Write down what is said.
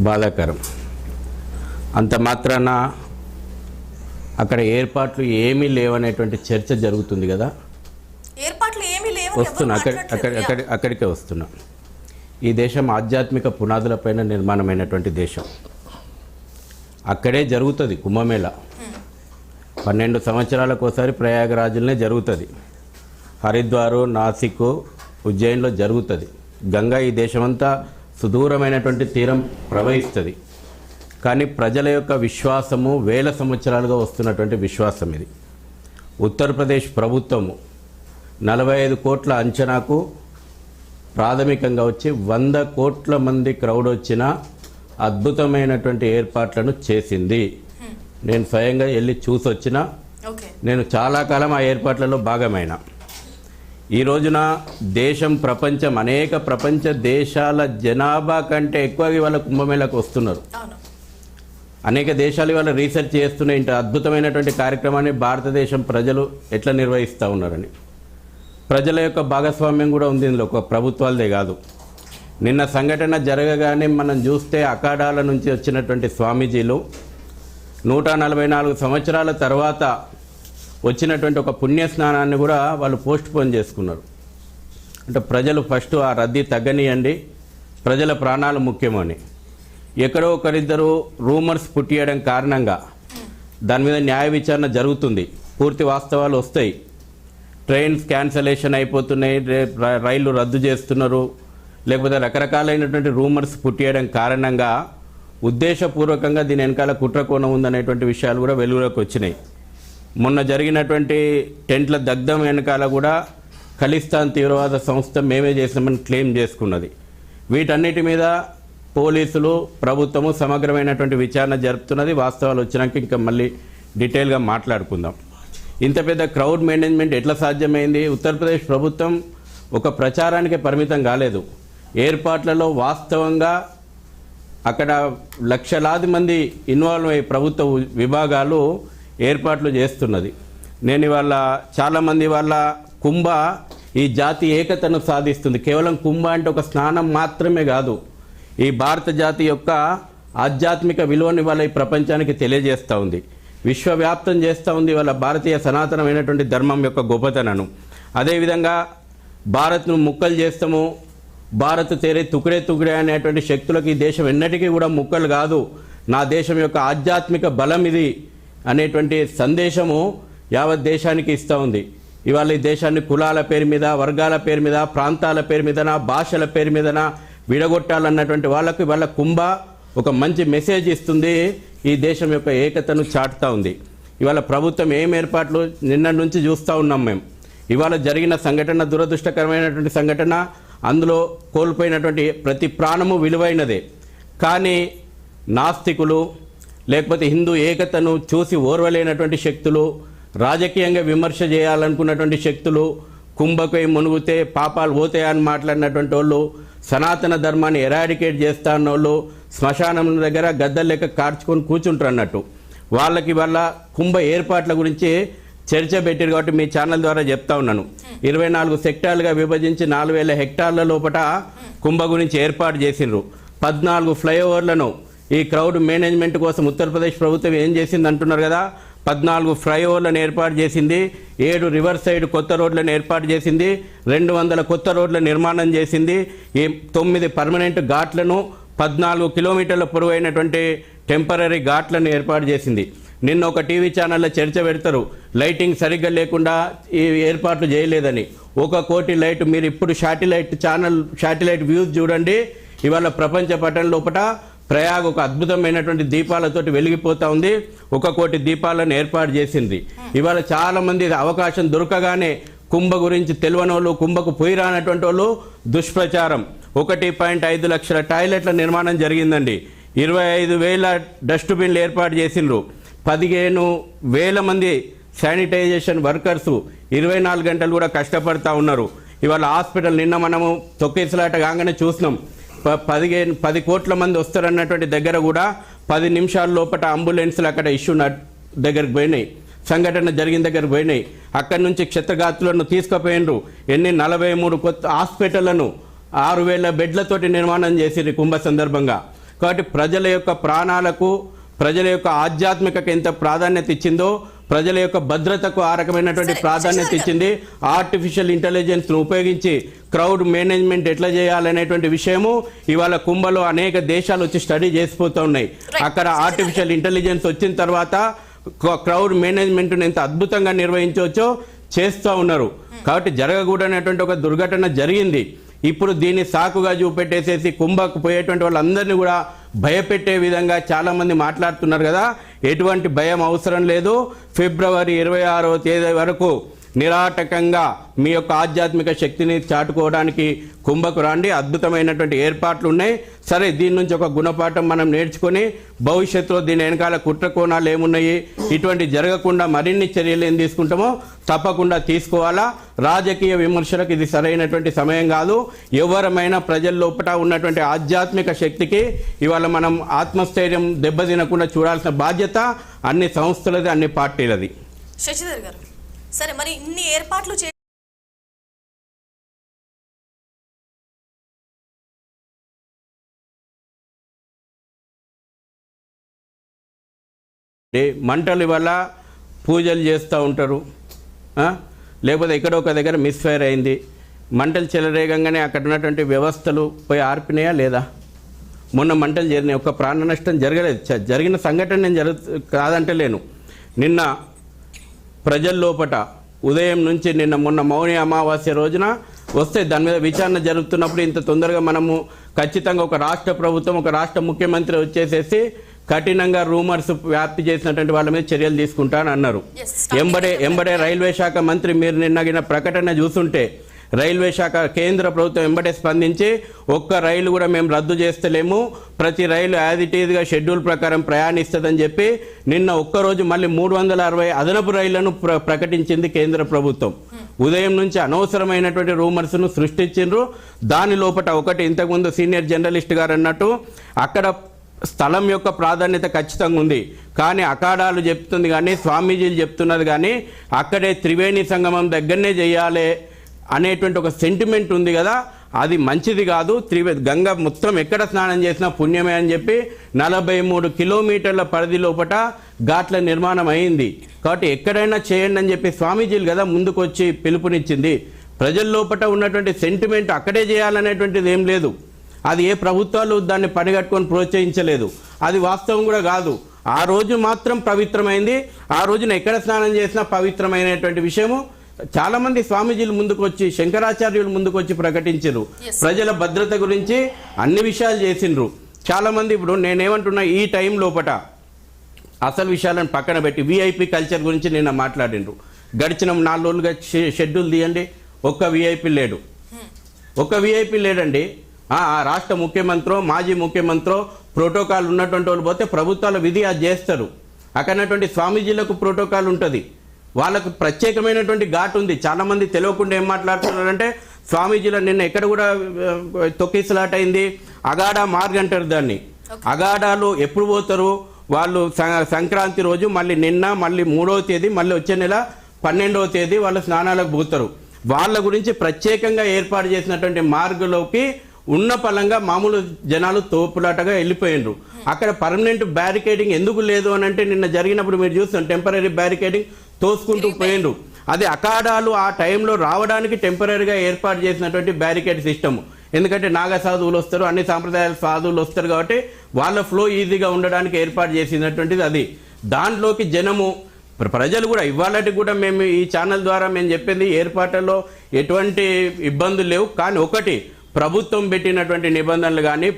బాధాకరం. అంత మాత్రాన అక్కడ ఏర్పాట్లు ఏమీ లేవనేటువంటి చర్చ జరుగుతుంది కదా. వస్తున్నా అక్కడికే వస్తున్నా. ఈ దేశం ఆధ్యాత్మిక పునాదులపైన నిర్మాణమైనటువంటి దేశం. అక్కడే జరుగుతుంది కుంభమేళ. 12 సంవత్సరాలకోసారి ప్రయాగరాజులనే జరుగుతుంది. హరిద్వారు, నాసిక్, ఉజ్జయిన్లో జరుగుతుంది. గంగా ఈ దేశమంతా సుదూరమైనటువంటి తీరం ప్రవహిస్తుంది. కానీ ప్రజల యొక్క విశ్వాసము వేల సంవత్సరాలుగా వస్తున్నటువంటి విశ్వాసం ఇది. ఉత్తరప్రదేశ్ ప్రభుత్వము 45 కోట్ల అంచనాకు ప్రాథమికంగా వచ్చి 100 కోట్ల మంది క్రౌడ్ వచ్చిన అద్భుతమైనటువంటి ఏర్పాట్లను చేసింది. నేను స్వయంగా వెళ్ళి చూసొచ్చిన. నేను చాలా కాలం ఆ ఏర్పాట్లలో భాగమైన. ఈ రోజున దేశం, ప్రపంచం, అనేక ప్రపంచ దేశాల జనాభా కంటే ఎక్కువగా ఇవాళ కుంభమేళకు వస్తున్నారు. అనేక దేశాలు ఇవాళ రీసెర్చ్ చేస్తున్న ఇంత అద్భుతమైనటువంటి కార్యక్రమాన్ని భారతదేశం ప్రజలు ఎట్లా నిర్వహిస్తూ ఉన్నారని. ప్రజల యొక్క భాగస్వామ్యం కూడా ఉంది ఇందులో, ఒక ప్రభుత్వాలదే కాదు. నిన్న సంఘటన జరగగానే మనం చూస్తే అఖాడాల నుంచి వచ్చినటువంటి స్వామీజీలు 144 సంవత్సరాల తర్వాత వచ్చినటువంటి ఒక పుణ్య స్నానాన్ని కూడా వాళ్ళు పోస్ట్ పోన్ చేసుకున్నారు. అంటే ప్రజలు ఫస్ట్ ఆ రద్దీ తగ్గనియండి, ప్రజల ప్రాణాలు ముఖ్యమని. ఎక్కడో ఒకరిద్దరు రూమర్స్ పుట్టియడం కారణంగా దాని మీద న్యాయ విచారణ జరుగుతుంది. పూర్తి వాస్తవాలు వస్తాయి. ట్రైన్స్ క్యాన్సలేషన్ అయిపోతున్నాయి, రైళ్లు రద్దు చేస్తున్నారు, లేకపోతే రకరకాలైనటువంటి రూమర్స్ పుట్టియడం కారణంగా ఉద్దేశపూర్వకంగా దీని వెనకాల కుట్రకోణం ఉందనేటువంటి విషయాలు కూడా వెలుగులోకి వచ్చినాయి. మొన్న జరిగినటువంటి టెంట్ల దగ్ధం వెనకాల కూడా ఖలిస్తాన్ తీవ్రవాద సంస్థ మేమే చేసామని క్లెయిమ్ చేసుకున్నది. వీటన్నిటి మీద పోలీసులు, ప్రభుత్వము సమగ్రమైనటువంటి విచారణ జరుపుతున్నది. వాస్తవాలు వచ్చినాక ఇంకా మళ్ళీ డీటెయిల్గా మాట్లాడుకుందాం. ఇంత పెద్ద క్రౌడ్ మేనేజ్మెంట్ ఎట్లా సాధ్యమైంది? ఉత్తరప్రదేశ్ ప్రభుత్వం ఒక ప్రచారానికి పరిమితం కాలేదు. ఏర్పాట్లలో వాస్తవంగా అక్కడ లక్షలాది మంది ఇన్వాల్వ్ అయ్యి ప్రభుత్వ విభాగాలు ఏర్పాట్లు చేస్తున్నది. నేను ఇవాళ చాలామంది వాళ్ళ కుంభ ఈ జాతి ఏకతను సాధిస్తుంది. కేవలం కుంభ అంటే ఒక స్నానం మాత్రమే కాదు, ఈ భారత జాతి యొక్క ఆధ్యాత్మిక విలువని వాళ్ళ ఈ ప్రపంచానికి తెలియజేస్తూ ఉంది, విశ్వవ్యాప్తం చేస్తూ ఉంది వాళ్ళ భారతీయ సనాతనమైనటువంటి ధర్మం యొక్క గొప్పతనను. అదేవిధంగా భారత్ను ముక్కలు చేస్తాము, భారత్ తేరే తుకుడే తుకుడే అనేటువంటి శక్తులకు ఈ దేశం ఎన్నటికీ కూడా ముక్కలు కాదు, నా దేశం యొక్క ఆధ్యాత్మిక బలం ఇది అనేటువంటి సందేశము యావత్ దేశానికి ఇస్తూ ఉంది. ఇవాళ ఈ దేశాన్ని కులాల పేరు మీద, వర్గాల పేరు మీద, ప్రాంతాల పేరు మీదన, భాషల పేరు మీదన విడగొట్టాలన్నటువంటి వాళ్ళకు ఇవాళ కుంభ ఒక మంచి మెసేజ్ ఇస్తుంది, ఈ దేశం యొక్క ఏకతను చాటుతూ ఉంది. ఇవాళ ప్రభుత్వం ఏం ఏర్పాట్లు నిన్న నుంచి చూస్తూ ఉన్నాం మేము. ఇవాళ జరిగిన సంఘటన దురదృష్టకరమైనటువంటి సంఘటన, అందులో కోల్పోయినటువంటి ప్రతి ప్రాణము విలువైనదే. కానీ నాస్తికులు, లేకపోతే హిందూ ఏకతను చూసి ఓర్వలేనటువంటి శక్తులు, రాజకీయంగా విమర్శ చేయాలనుకున్నటువంటి శక్తులు, కుంభకై మునుగుతే పాపాలు పోతాయని మాట్లాడినటువంటి వాళ్ళు, సనాతన ధర్మాన్ని ఎరాడికేట్ చేస్తా అన్న వాళ్ళు శ్మశానం దగ్గర గద్దలు లెక్క కార్చుకొని కూర్చుంటారు అన్నట్టు. వాళ్ళకి వాళ్ళ కుంభ ఏర్పాట్ల గురించి చర్చ పెట్టారు. కాబట్టి మీ ఛానల్ ద్వారా చెప్తా ఉన్నాను, 24 సెక్టార్లుగా విభజించి 4000 హెక్టార్ల లోపల కుంభ గురించి ఏర్పాటు చేసిండ్రు. 14 ఫ్లైఓవర్లను ఈ క్రౌడ్ మేనేజ్మెంట్ కోసం ఉత్తరప్రదేశ్ ప్రభుత్వం ఏం చేసింది అంటున్నారు కదా. 14 ఫ్లైఓవర్లను ఏర్పాటు చేసింది, 7 రివర్ సైడ్ కొత్త రోడ్లను ఏర్పాటు చేసింది, 200 కొత్త రోడ్ల నిర్మాణం చేసింది, 9 పర్మనెంట్ ఘాట్లను, 14 కిలోమీటర్ల పొడవైనటువంటి టెంపరీ ఘాట్లను ఏర్పాటు చేసింది. నిన్న ఒక టీవీ ఛానల్లో చర్చ పెడతారు, లైటింగ్ సరిగ్గా లేకుండా ఈ ఏర్పాట్లు చేయలేదని. 1 కోటి లైట్, మీరు ఇప్పుడు శాటిలైట్ వ్యూస్ చూడండి, ఇవాళ ప్రపంచ పటం లోపల ప్రయాగ్ ఒక అద్భుతమైనటువంటి దీపాలతోటి వెలిగిపోతూ ఉంది. 1 కోటి దీపాలను ఏర్పాటు చేసింది. ఇవాళ చాలామంది అవకాశం దొరకగానే కుంభ గురించి తెలియని వాళ్ళు, కుంభకు పోయి రానటువంటి వాళ్ళు దుష్ప్రచారం. 1.5 లక్షల టాయిలెట్ల నిర్మాణం జరిగిందండి. 25,000 డస్ట్బిన్లు ఏర్పాటు చేసిండ్రు. 15,000 మంది శానిటైజేషన్ వర్కర్సు 24 గంటలు కూడా కష్టపడతా ఉన్నారు. ఇవాళ హాస్పిటల్ నిన్న మనము తొక్కేసలాట కాగానే చూసినాం, 10 కోట్ల మంది వస్తారన్నటువంటి దగ్గర కూడా 10 నిమిషాల లోపల అంబులెన్స్లు అక్కడ ఇష్యూ దగ్గరికి పోయినాయి, సంఘటన జరిగిన దగ్గరకు పోయినాయి. అక్కడి నుంచి క్షతగాత్రులను తీసుకుపోయినరు. 43 కొత్త హాస్పిటళ్లను 6,000 బెడ్లతోటి నిర్మాణం చేసిరు కుంభ సందర్భంగా. కాబట్టి ప్రజల యొక్క ప్రాణాలకు, ప్రజల యొక్క ఆధ్యాత్మికకు ఎంత ప్రాధాన్యత ఇచ్చిందో, ప్రజల యొక్క భద్రతకు ఆ రకమైనటువంటి ప్రాధాన్యత ఇచ్చింది. ఆర్టిఫిషియల్ ఇంటెలిజెన్స్ను ఉపయోగించి క్రౌడ్ మేనేజ్మెంట్ ఎట్లా చేయాలనేటువంటి విషయము ఇవాళ కుంభలో అనేక దేశాలు వచ్చి స్టడీ చేసిపోతూ ఉన్నాయి. అక్కడ ఆర్టిఫిషియల్ ఇంటెలిజెన్స్ వచ్చిన తర్వాత క్రౌడ్ మేనేజ్మెంట్ను ఎంత అద్భుతంగా నిర్వహించవచ్చో చేస్తూ ఉన్నారు. కాబట్టి జరగకూడనటువంటి ఒక దుర్ఘటన జరిగింది. ఇప్పుడు దీన్ని సాకుగా చూపెట్టేసేసి కుంభకు పోయేటువంటి వాళ్ళందరినీ కూడా భయపెట్టే విధంగా చాలామంది మాట్లాడుతున్నారు కదా. ఎటువంటి భయం అవసరం లేదు. ఫిబ్రవరి 26వ తేదీ వరకు నిరాటకంగా మీ యొక్క ఆధ్యాత్మిక శక్తిని చాటుకోవడానికి కుంభకు రండి. అద్భుతమైనటువంటి ఏర్పాట్లు ఉన్నాయి. సరే, దీని నుంచి ఒక గుణపాఠం మనం నేర్చుకొని భవిష్యత్తులో దీని వెనకాల కుట్రకోణాలు ఏమున్నాయి, ఇటువంటి జరగకుండా మరిన్ని చర్యలు ఏం తీసుకుంటామో తప్పకుండా తీసుకోవాలా. రాజకీయ విమర్శలకు ఇది సరైనటువంటి సమయం కాదు. ఎవరమైనా ప్రజల లోపల ఉన్నటువంటి ఆధ్యాత్మిక శక్తికి ఇవాళ మనం ఆత్మస్థైర్యం దెబ్బతినకుండా చూడాల్సిన బాధ్యత అన్ని సంస్థలది, అన్ని పార్టీలది. శశిధర్ గారు, సరే, మరి ఇన్ని ఏర్పాట్లు మంటలు వల్ల పూజలు చేస్తూ ఉంటారు, లేకపోతే ఎక్కడో ఒక దగ్గర మిస్ఫైర్ అయింది, మంటలు చెలరేగంగానే అక్కడ ఉన్నటువంటి వ్యవస్థలు పోయి ఆర్పినాయా లేదా? మొన్న మంటలు జరిగినాయి, ఒక ప్రాణ నష్టం జరగలేదు. జరిగిన సంఘటన నేను కాదంటలేను. నిన్న ప్రజల లోపట ఉదయం నుంచి మొన్న మౌని అమావాస్య రోజున వస్తే దాని మీద విచారణ జరుగుతున్నప్పుడు ఇంత తొందరగా మనము ఖచ్చితంగా ఒక రాష్ట్ర ప్రభుత్వం, ఒక రాష్ట్ర ముఖ్యమంత్రి వచ్చేసేసి కఠినంగా రూమర్స్ వ్యాప్తి చేసినటువంటి వాళ్ళ మీద చర్యలు తీసుకుంటానని అన్నారు. ఎంబడే రైల్వే శాఖ మంత్రి మీరు నిన్నగిన ప్రకటన చూస్తుంటే రైల్వే శాఖ కేంద్ర ప్రభుత్వం ఎంబడే స్పందించి ఒక్క రైలు కూడా మేము రద్దు చేస్తలేము, ప్రతి రైలు యాజ్ ఇట్ ఈజ్గా షెడ్యూల్ ప్రకారం ప్రయాణిస్తుందని చెప్పి నిన్న ఒక్కరోజు మళ్ళీ 360 అదనపు రైళ్లను ప్రకటించింది కేంద్ర ప్రభుత్వం. ఉదయం నుంచి అనవసరమైనటువంటి రూమర్స్ను సృష్టించిండ్రు. దాని లోపల ఒకటి, ఇంతకుముందు సీనియర్ జర్నలిస్ట్ గారు అన్నట్టు అక్కడ స్థలం యొక్క ప్రాధాన్యత ఖచ్చితంగా ఉంది, కానీ అఖాడాలు చెప్తుంది కానీ స్వామీజీలు చెప్తున్నది కానీ అక్కడే త్రివేణి సంగమం దగ్గరనే చేయాలి అనేటువంటి ఒక సెంటిమెంట్ ఉంది కదా, అది మంచిది కాదు. గంగ మొత్తం ఎక్కడ స్నానం చేసినా పుణ్యమే అని చెప్పి 43 కిలోమీటర్ల పరిధి లోపల ఘాట్ల నిర్మాణం అయింది. కాబట్టి ఎక్కడైనా చేయండి అని చెప్పి స్వామీజీలు కదా ముందుకు వచ్చి పిలుపునిచ్చింది. ప్రజల లోపల ఉన్నటువంటి సెంటిమెంట్ అక్కడే చేయాలనేటువంటిది ఏం లేదు. అది ఏ ప్రభుత్వాలు దాన్ని పనిగట్టుకొని ప్రోత్సహించలేదు. అది వాస్తవం కూడా కాదు. ఆ రోజు మాత్రం పవిత్రమైంది. ఆ రోజున ఎక్కడ స్నానం చేసినా పవిత్రమైనటువంటి విషయము చాలా మంది స్వామీజీలు ముందుకు వచ్చి, శంకరాచార్యులు ముందుకు వచ్చి ప్రకటించారు. ప్రజల భద్రత గురించి అన్ని విషయాలు చేసిండ్రు చాలా మంది. ఇప్పుడు నేనేమంటున్నా, ఈ టైం లోపట అసలు విషయాలను పక్కన పెట్టి విఐపి కల్చర్ గురించి నిన్న మాట్లాడిండ్రు. గడిచిన 4 రోజులుగా షెడ్యూల్ తీయండి, ఒక్క విఐపి లేడు, ఒక్క విఐపి లేడండి. ఆ రాష్ట్ర ముఖ్యమంత్రో మాజీ ముఖ్యమంత్రో ప్రోటోకాల్ ఉన్నటువంటి వాళ్ళు పోతే ప్రభుత్వాల విధి అది చేస్తారు. అక్కడటువంటి స్వామీజీలకు ప్రోటోకాల్ ఉంటుంది, వాళ్ళకు ప్రత్యేకమైనటువంటి ఘాట్ ఉంది. చాలామంది తెలియకుండా ఏం మాట్లాడుతున్నారంటే స్వామీజీలో నిన్న ఎక్కడ కూడా తొక్కిసలాట అయింది. అగాడా మార్గ్ అంటారు దాన్ని. అగాడాలు ఎప్పుడు పోతారు వాళ్ళు? సంక్రాంతి రోజు, మళ్ళీ నిన్న, మళ్ళీ 3వ తేదీ, మళ్ళీ వచ్చే నెల 12వ తేదీ వాళ్ళు స్నానాలకు పోతారు. వాళ్ళ గురించి ప్రత్యేకంగా ఏర్పాటు చేసినటువంటి మార్గంలోకి ఉన్న పలంగా మామూలు జనాలు తోపులాటగా వెళ్ళిపోయినరు. అక్కడ పర్మనెంట్ బ్యారికేడింగ్ ఎందుకు లేదు అని అంటే నిన్న జరిగినప్పుడు మీరు చూస్తాం టెంపరీ బ్యారికేడింగ్ తోసుకుంటూ పోయిండ్రు. అది అఖాడాలు ఆ టైంలో రావడానికి టెంపరీగా ఏర్పాటు చేసినటువంటి బ్యారికేడ్ సిస్టమ్. ఎందుకంటే నాగ సాధువులు వస్తారు, అన్ని సాంప్రదాయాల సాధువులు వస్తారు, కాబట్టి వాళ్ళ ఫ్లో ఈజీగా ఉండడానికి ఏర్పాటు చేసినటువంటిది అది. దాంట్లోకి జనము ప్రజలు కూడా ఇవాళకి కూడా మేము ఈ ఛానల్ ద్వారా మేము చెప్పింది ఏర్పాట్లలో ఎటువంటి ఇబ్బందులు లేవు. కానీ ఒకటి, ప్రభుత్వం పెట్టినటువంటి నిబంధనలు కానీ